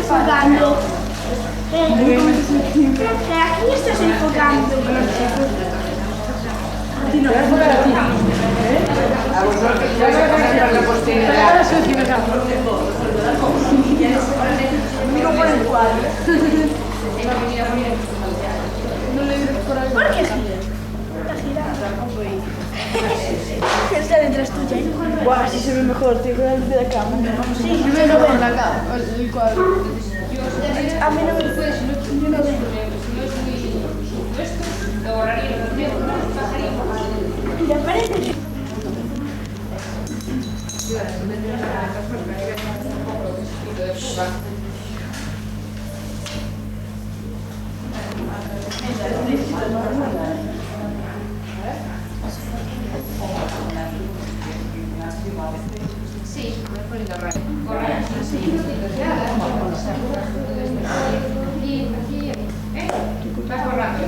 enfocando. Aquí estás enfocando. A vosotros ya se pasaron la posteridad. Miro por el cuadro. ¿Por qué gira? Está girada. Está detrás tuya, ¿eh? Buah, así se ve mejor, tío, con la luz de la cámara. Sí, Yo me veo con la cámara, el cuadro. a mí no me puede, yo no veo. ¿Le parece? Sí, me pone la radio. Correcto, sí. Y aquí, ¿eh? Vas borrando.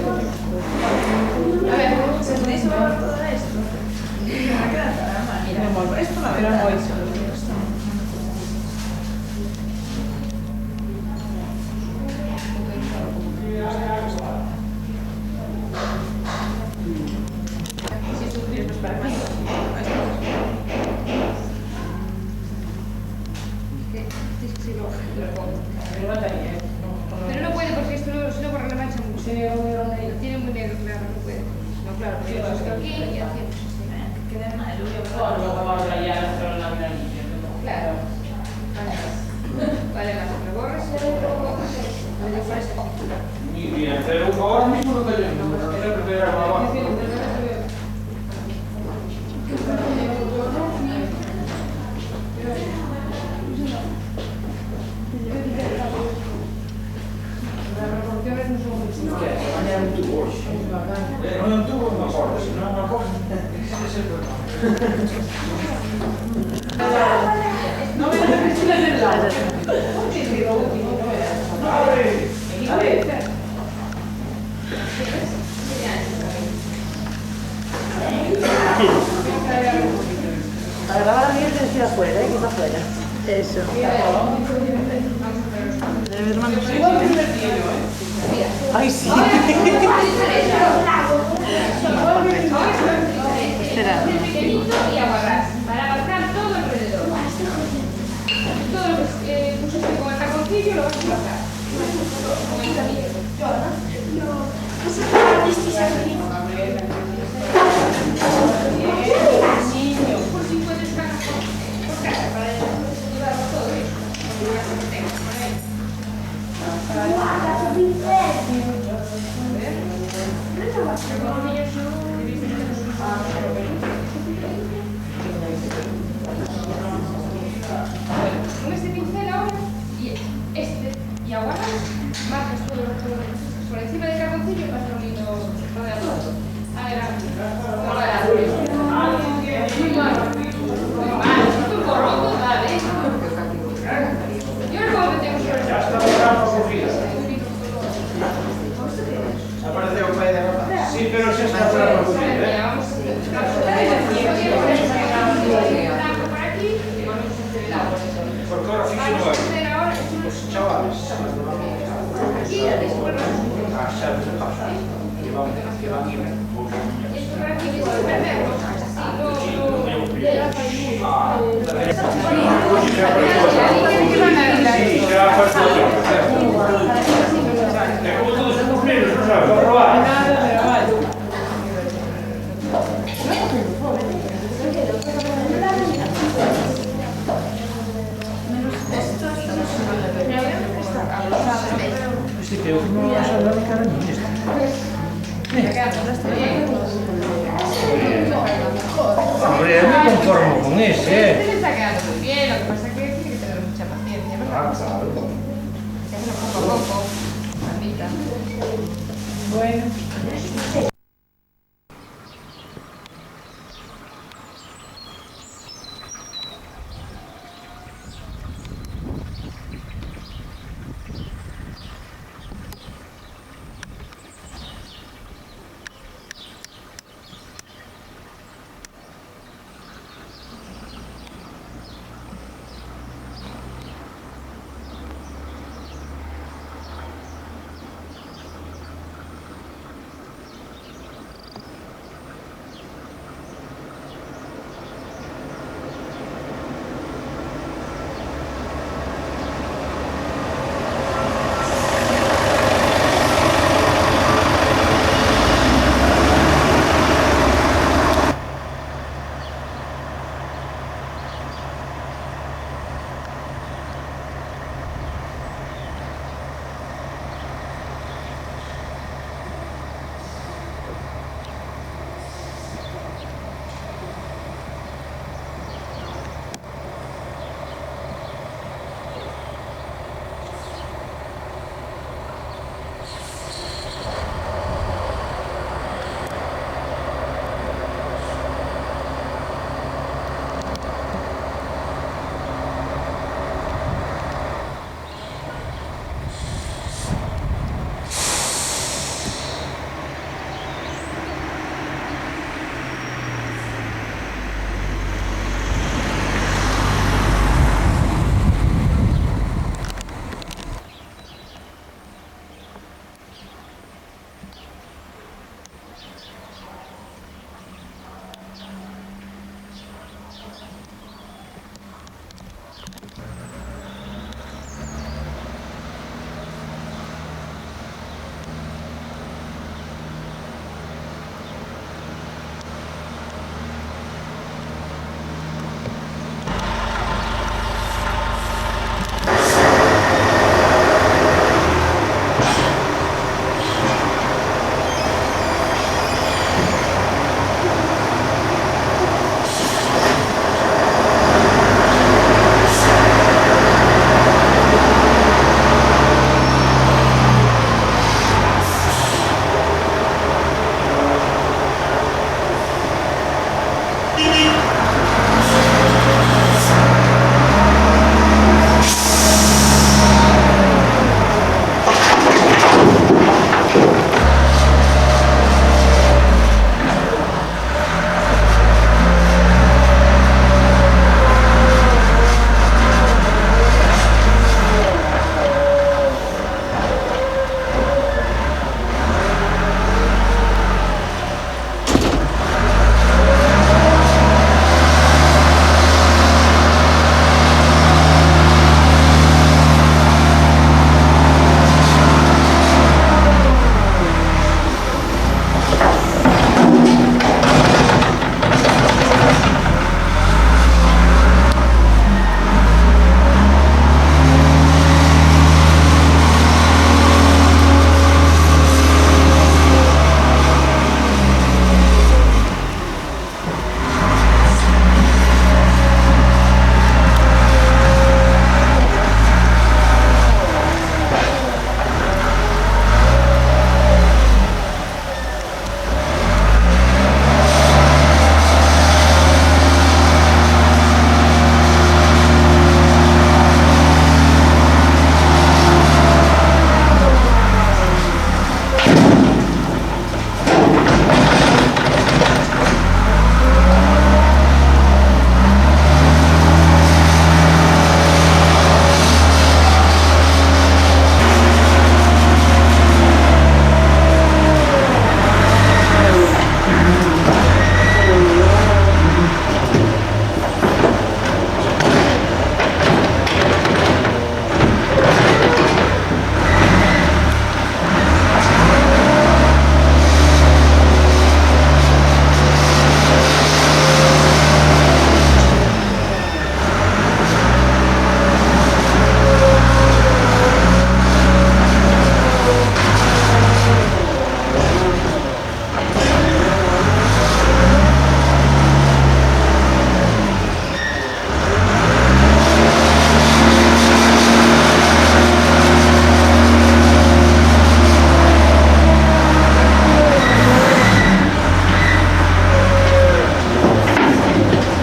A ver, ¿se podéis borrar todo esto? Mira, esto la verdad. Pero no puede porque esto si no borra la mancha mucho. Tiene muy negro, claro, no puede. No, claro, pero esto aquí y aquí. Queda mal, claro. Vale, más, me borras y Muy bien, pero ahora mismo no tenemos. Era preparar abajo. Non è un tubo una porta, se no è una cosa. No me la piscina del lado. A grabar a Miguel tienes que ir afuera, que está afuera. Eso. Debe haber más. Ay, sí. Espera. pequeñito y aguarrás para abarcar todo alrededor. Todo lo que pusiste con el taconcillo lo vas a abarcar. Con el camino. Por 50 cajas por casa para llevarlo todo eso. Con este pincel ahora y este y aguardas, marcas todo por encima del carboncillo y vas reuniendo rodeando. Adelante. Muy mal. Muy mal. Esto es borroso, vale. Y ahora cómo metemos sobre Ya está borrando cogida. Aparece un país de ropa. Sí, pero se está borrando cogida. Vamos a por aquí y vamos a hacer el agua. Porque ahora Vamos a fíjense hacer ahora los chavales. aquí y después Ah, ya lo paso. Que van a ir. esto por aquí y después perderlo. Sí, ya ha puesto otro. Es como todos son cumpleaños, no sabes, para robar. Sí, que yo no vas a hablar de cara ni esto. Hombre, me conformo con ese, Este le está quedando muy bien, lo que pasa es que tiene que tener mucha paciencia, ¿verdad? Ah, claro. Que hacerlo poco a poco, maldita. Bueno.